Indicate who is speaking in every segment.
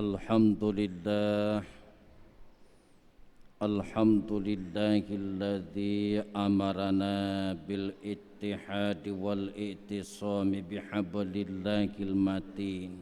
Speaker 1: Alhamdulillah Alhamdulillahilladzi amarana bil ittihadi wal i'tisami bihablillahil matin.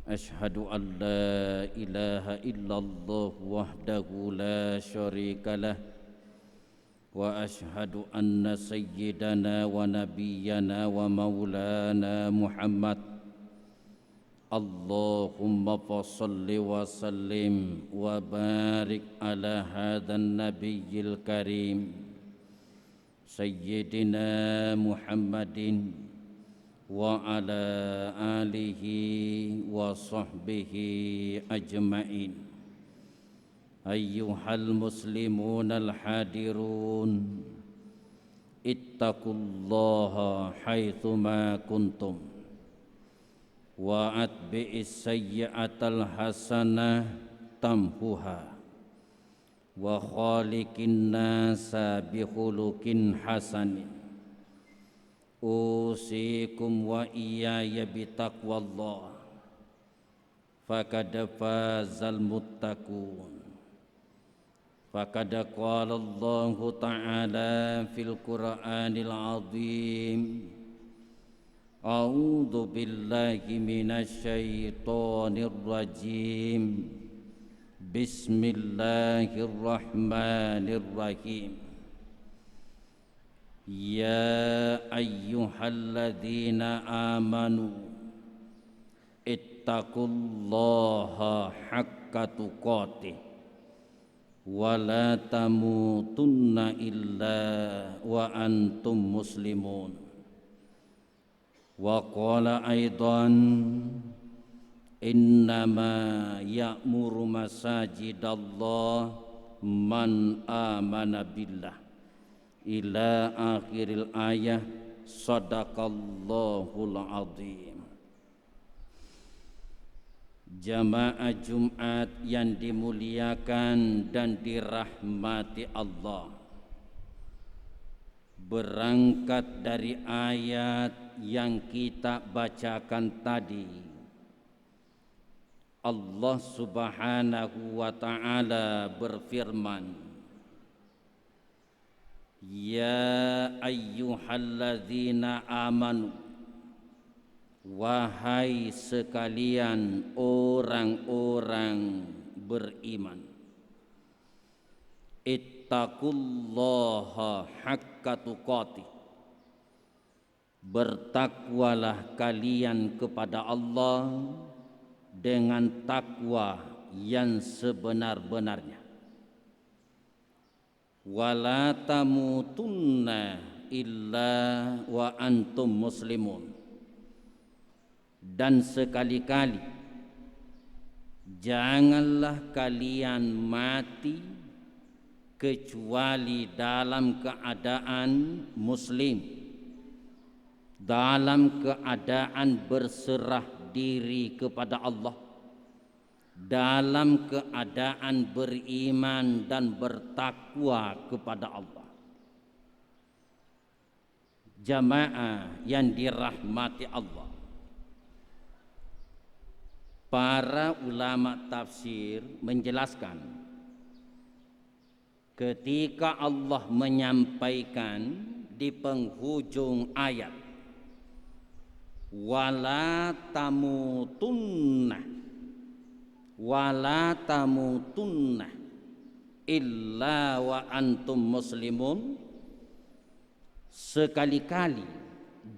Speaker 1: Ashhadu an la ilaha illallah wahdahu la syarikalah wa ashhadu anna sayyidana wa nabiyyana wa maulana Muhammad Allahumma fassalli wa sallim wa barik ala hadhan nabiyyil karim Sayyidina Muhammadin wa ala alihi wa sahbihi ajma'in. Ayyuhal muslimun al-hadirun, ittaqullaha haitsuma kuntum wa atbi'is sayyi'atal hasanah tamhuha wa khaliqin nasa bi khuluqin hasanin. Usikum wa iyaya bi taqwallah faqad fazal muttaqun. Faqad qala Allah ta'ala fil Qur'anil 'azim. A'udzu billahi minasy syaithanir rajim. Bismillahirrahmanirrahim. Ya ayyuhalladzina amanu ittaqullaha haqqa tuqatih wa la tamutunna illa wa antum muslimun. Wa qala aidan innama ya'muru masajidallah man amana billah ila akhiril ayah. Sadaqallahul azim. Jamaah Jumat yang dimuliakan dan dirahmati Allah, berangkat dari ayat yang kita bacakan tadi, Allah Subhanahu wa ta'ala berfirman, Ya ayyuhalladzina amanu, wahai sekalian orang-orang beriman, ittaqullaha haqqa tuqatih, bertakwalah kalian kepada Allah dengan takwa yang sebenar-benarnya. Wala tamutunna illa wa antum muslimun, dan sekali-kali janganlah kalian mati kecuali dalam keadaan muslim, dalam keadaan berserah diri kepada Allah, dalam keadaan beriman dan bertakwa kepada Allah. Jamaah yang dirahmati Allah, para ulama tafsir menjelaskan ketika Allah menyampaikan di penghujung ayat wala tamutunna illa wa antum muslimun, sekali-kali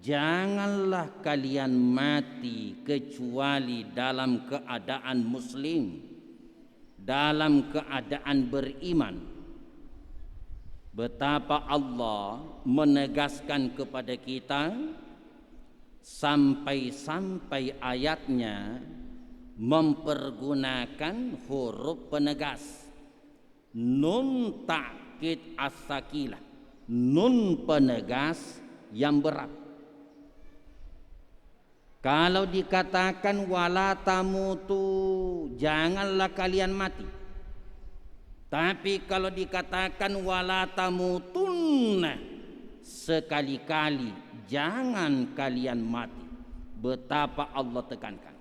Speaker 1: janganlah kalian mati kecuali dalam keadaan muslim, dalam keadaan beriman. Betapa Allah menegaskan kepada kita sampai-sampai ayatnya mempergunakan huruf penegas, nun takkid as-sakilah, nun penegas yang berat. Kalau dikatakan wala tamutu, janganlah kalian mati. Tapi kalau dikatakan wala tamutunna, sekali-kali jangan kalian mati. Betapa Allah tekankan.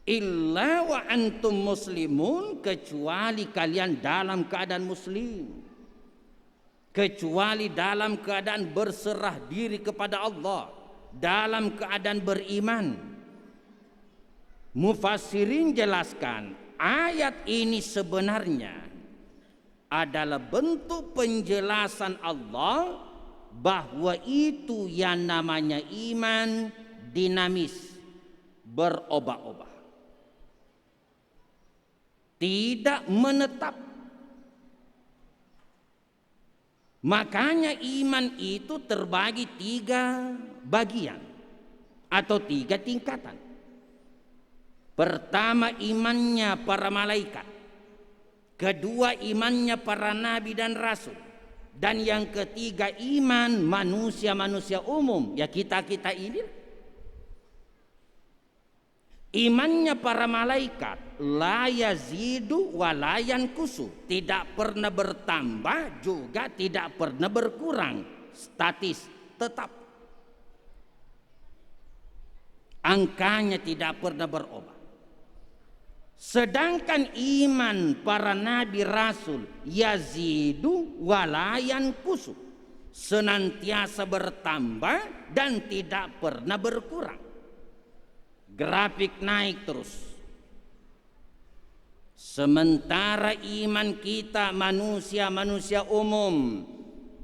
Speaker 1: illa wa antum muslimun, kecuali kalian dalam keadaan muslim, kecuali dalam keadaan berserah diri kepada Allah, dalam keadaan beriman. Mufassirin jelaskan ayat ini sebenarnya adalah bentuk penjelasan Allah bahwa itu yang namanya iman dinamis, berubah-ubah, tidak menetap. Makanya iman itu terbagi 3 bagian atau 3 tingkatan. Pertama, imannya para malaikat. Kedua, imannya para nabi dan rasul. Dan yang ketiga, iman manusia-manusia umum, ya kita-kita ini. Imannya para malaikat la yazidu wa la yankusu, tidak pernah bertambah juga tidak pernah berkurang, statis, tetap. Angkanya tidak pernah berubah. Sedangkan iman para nabi rasul yazidu wa la yankusu, senantiasa bertambah dan tidak pernah berkurang. Grafik naik terus. Sementara iman kita manusia-manusia umum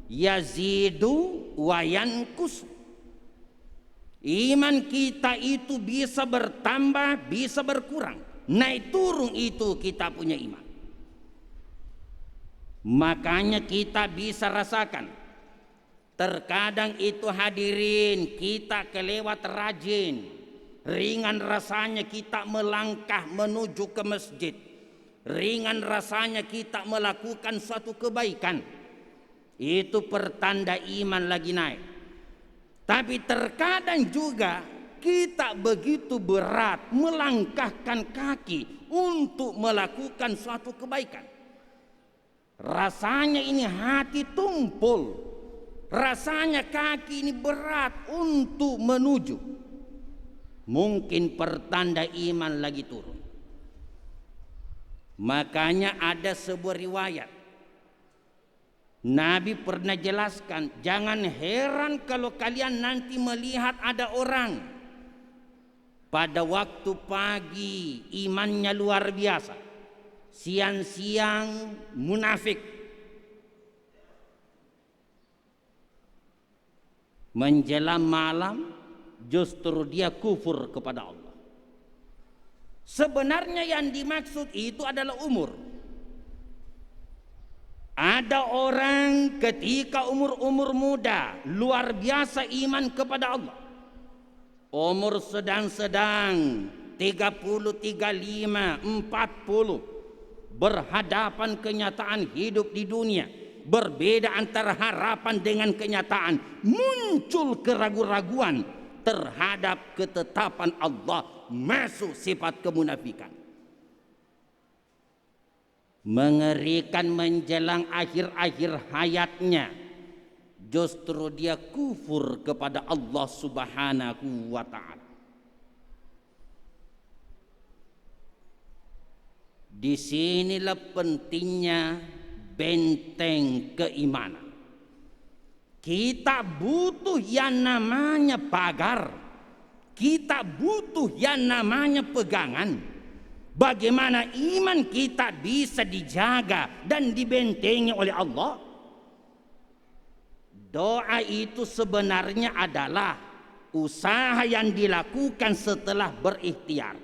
Speaker 1: yazidu wa yankus. Iman kita itu bisa bertambah, bisa berkurang. Naik turun itu kita punya iman. Makanya kita bisa rasakan. Terkadang itu hadirin kita kelewat rajin. Ringan rasanya kita melangkah menuju ke masjid. Ringan rasanya kita melakukan suatu kebaikan. Itu pertanda iman lagi naik. Tapi terkadang juga kita begitu berat melangkahkan kaki untuk melakukan suatu kebaikan. Rasanya ini hati tumpul. Rasanya kaki ini berat untuk menuju. Mungkin pertanda iman lagi turun. Makanya ada sebuah riwayat. Nabi pernah jelaskan, jangan heran kalau kalian nanti melihat ada orang pada waktu pagi imannya luar biasa, siang-siang munafik, menjelang malam justru dia kufur kepada Allah. Sebenarnya yang dimaksud itu adalah umur. Ada orang ketika umur muda luar biasa iman kepada Allah. Umur sedang-sedang 30, 35, 40 berhadapan kenyataan hidup di dunia. Berbeda antara harapan dengan kenyataan. Muncul keraguan-raguan terhadap ketetapan Allah, masuk sifat kemunafikan. Mengerikan menjelang akhir-akhir hayatnya, justru dia kufur kepada Allah Subhanahu wa ta'ala. Disinilah pentingnya benteng keimanan. Kita butuh yang namanya pagar. Kita butuh yang namanya pegangan. Bagaimana iman kita bisa dijaga dan dibentengi oleh Allah? Doa itu sebenarnya adalah usaha yang dilakukan setelah berikhtiar.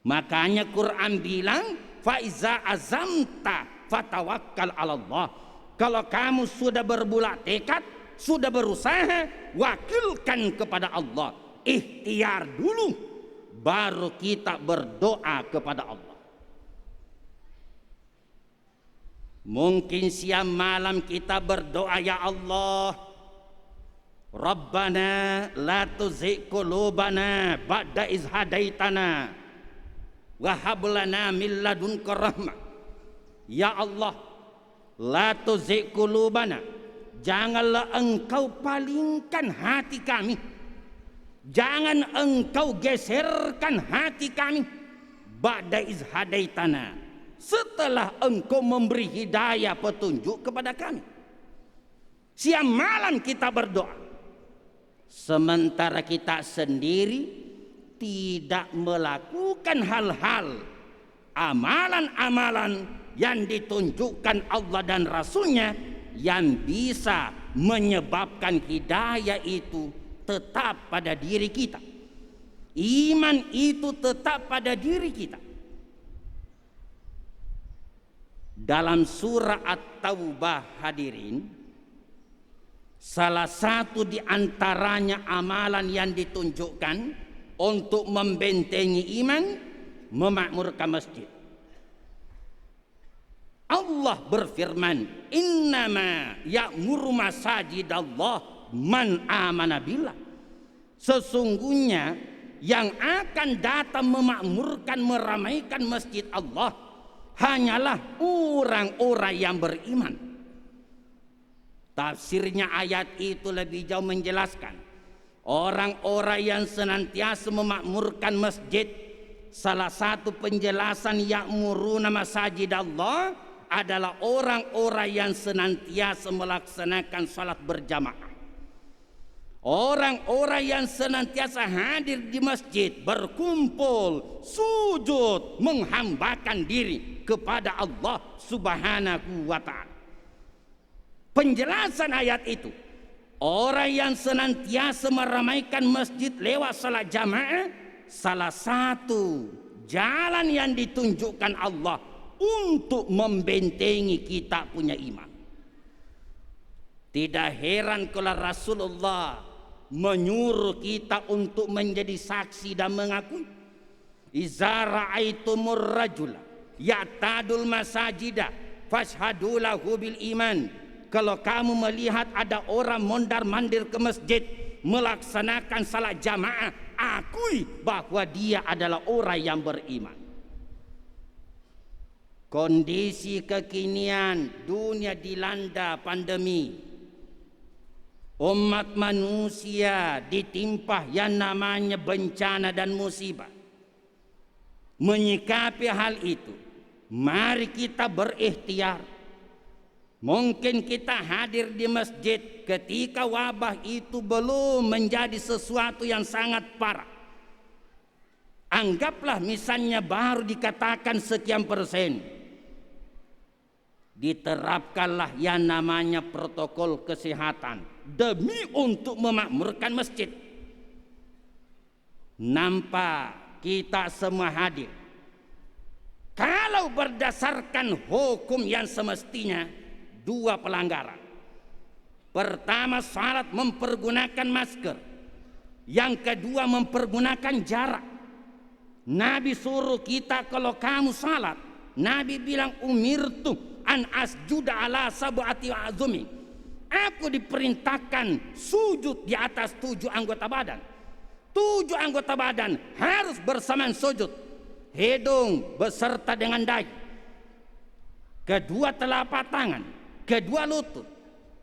Speaker 1: Makanya Quran bilang, "Faiza azamta fatawakkal 'ala Allah." Kalau kamu sudah berbulat tekad, sudah berusaha, wakilkan kepada Allah. Ikhtiar dulu, baru kita berdoa kepada Allah. Mungkin siang malam kita berdoa, ya Allah, Rabbana la tuzigh qulubana ba'da iz hadaitana wa hab lana min ladunka rahmah. Ya Allah, la tuzigh qulubana, janganlah engkau palingkan hati kami Jangan engkau geserkan hati kami ba'da iz hadaitana, setelah engkau memberi hidayah petunjuk kepada kami. Siang malam kita berdoa, sementara kita sendiri tidak melakukan hal-hal, amalan-amalan yang ditunjukkan Allah dan Rasulnya yang bisa menyebabkan hidayah itu tetap pada diri kita. Iman itu tetap pada diri kita. Dalam surah At-Taubah hadirin, salah satu di antaranya amalan yang ditunjukkan untuk membentengi iman, memakmurkan masjid. Allah berfirman, innama ya'muru masajidallah man amana billah. Sesungguhnya yang akan datang memakmurkan, meramaikan masjid Allah hanyalah orang-orang yang beriman. Tafsirnya ayat itu lebih jauh menjelaskan, orang-orang yang senantiasa memakmurkan masjid, salah satu penjelasan ya'muruna masajidallah adalah orang-orang yang senantiasa melaksanakan salat berjamaah. Orang-orang yang senantiasa hadir di masjid, berkumpul, sujud, menghambakan diri kepada Allah Subhanahu wa ta'ala. Penjelasan ayat itu, orang yang senantiasa meramaikan masjid lewat salat jamaah, salah satu jalan yang ditunjukkan Allah untuk membentengi kita punya iman. Tidak heran kalau Rasulullah menyuruh kita untuk menjadi saksi dan mengakui, iza ra'aitumur rajula ya'tadul masajida fashhadu lahu bil iman. Kalau kamu melihat ada orang mondar-mandir ke masjid melaksanakan salat jamaah, akui bahwa dia adalah orang yang beriman. Kondisi kekinian, dunia dilanda pandemi, umat manusia ditimpa yang namanya bencana dan musibah. Menyikapi hal itu, mari kita berikhtiar. Mungkin kita hadir di masjid ketika wabah itu belum menjadi sesuatu yang sangat parah. Anggaplah misalnya baru dikatakan sekian persen. Diterapkanlah yang namanya protokol kesehatan demi untuk memakmurkan masjid. Nampak kita semua hadir. Kalau berdasarkan hukum yang semestinya, dua pelanggaran. Pertama, salat mempergunakan masker. Yang kedua, mempergunakan jarak. Nabi suruh kita kalau kamu salat, Nabi bilang umirtu an asjuda ala sab'ati azumi. Aku diperintahkan sujud di atas 7 anggota badan. 7 anggota badan harus bersamaan sujud. Hidung beserta dengan dahi, kedua telapak tangan, kedua lutut,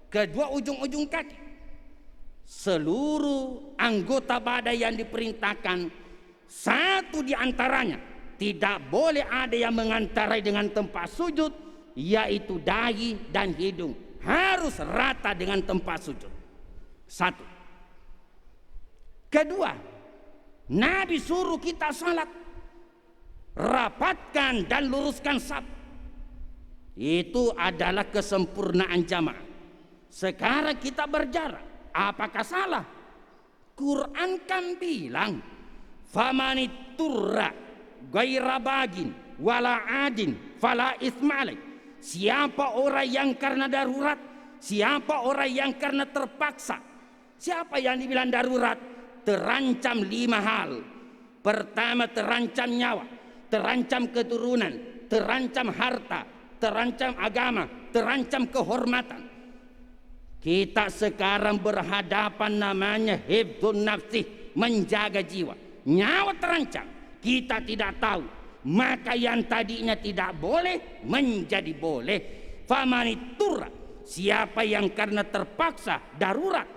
Speaker 1: kedua ujung-ujung kaki. Seluruh anggota badan yang diperintahkan, satu di antaranya tidak boleh ada yang mengantarai dengan tempat sujud, yaitu dahi dan hidung. Harus rata dengan tempat sujud. Satu. Kedua, Nabi suruh kita salat, rapatkan dan luruskan saf. Itu adalah kesempurnaan jamaah. Sekarang kita berjarak, apakah salah? Quran kan bilang, famaniturra gaira bagin wala adin fala isma alaih. Siapa orang yang karena darurat, siapa orang yang karena terpaksa. Siapa yang dibilang darurat? Terancam 5 hal. Pertama, terancam nyawa, terancam keturunan, terancam harta, terancam agama, terancam kehormatan. Kita sekarang berhadapan namanya hifdzun nafsi, menjaga jiwa. Nyawa terancam, kita tidak tahu. Maka yang tadinya tidak boleh menjadi boleh. Famaniturra, siapa yang karena terpaksa darurat,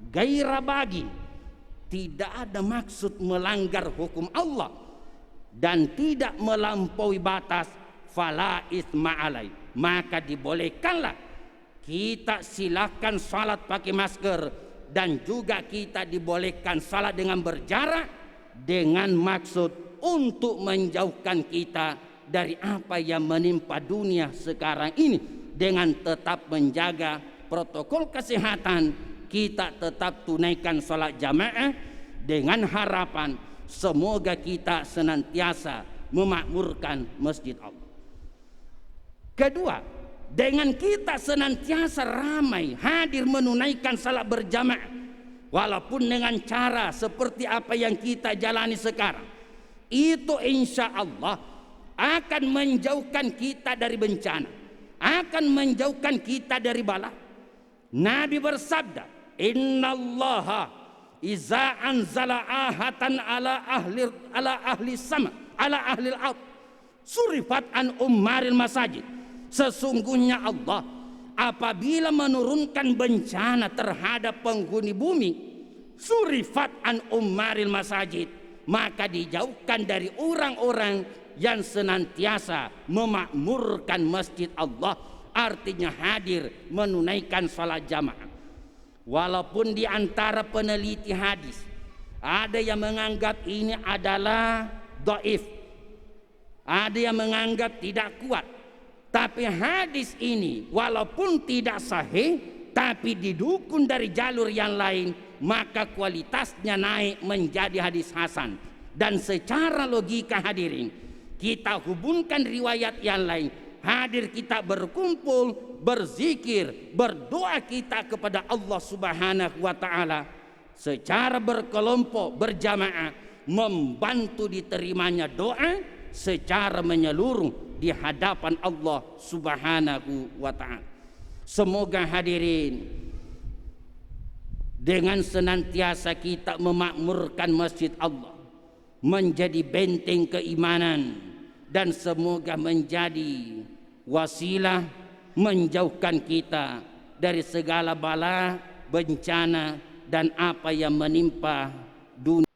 Speaker 1: gaira bagi, tidak ada maksud melanggar hukum Allah dan tidak melampaui batas, fala itsma alai, maka dibolehkanlah kita silakan salat pakai masker, dan juga kita dibolehkan salat dengan berjarak dengan maksud untuk menjauhkan kita dari apa yang menimpa dunia sekarang ini. Dengan tetap menjaga protokol kesehatan, kita tetap tunaikan salat jamaah dengan harapan semoga kita senantiasa memakmurkan masjid Allah. Kedua, dengan kita senantiasa ramai hadir menunaikan salat berjamaah, walaupun dengan cara seperti apa yang kita jalani sekarang, itu insya Allah akan menjauhkan kita dari bencana, akan menjauhkan kita dari bala. Nabi bersabda, innallaha iza anzala ahatan ala ahli sama ala ahli al-ard surifat an ummaril masajid. Sesungguhnya Allah apabila menurunkan bencana terhadap penghuni bumi, surifat an ummaril masajid, maka dijauhkan dari orang-orang yang senantiasa memakmurkan masjid Allah, artinya hadir menunaikan salat jamaah. Walaupun di antara peneliti hadis ada yang menganggap ini adalah dhaif, ada yang menganggap tidak kuat, tapi hadis ini walaupun tidak sahih tapi didukung dari jalur yang lain, maka kualitasnya naik menjadi hadis hasan. Dan secara logika hadirin, kita hubungkan riwayat yang lain, hadir kita berkumpul, berzikir, berdoa kita kepada Allah Subhanahu wa taala secara berkelompok, berjamaah, membantu diterimanya doa secara menyeluruh di hadapan Allah Subhanahu wa taala. Semoga hadirin dengan senantiasa kita memakmurkan masjid Allah menjadi benteng keimanan, dan semoga menjadi wasilah menjauhkan kita dari segala bala, bencana, dan apa yang menimpa dunia.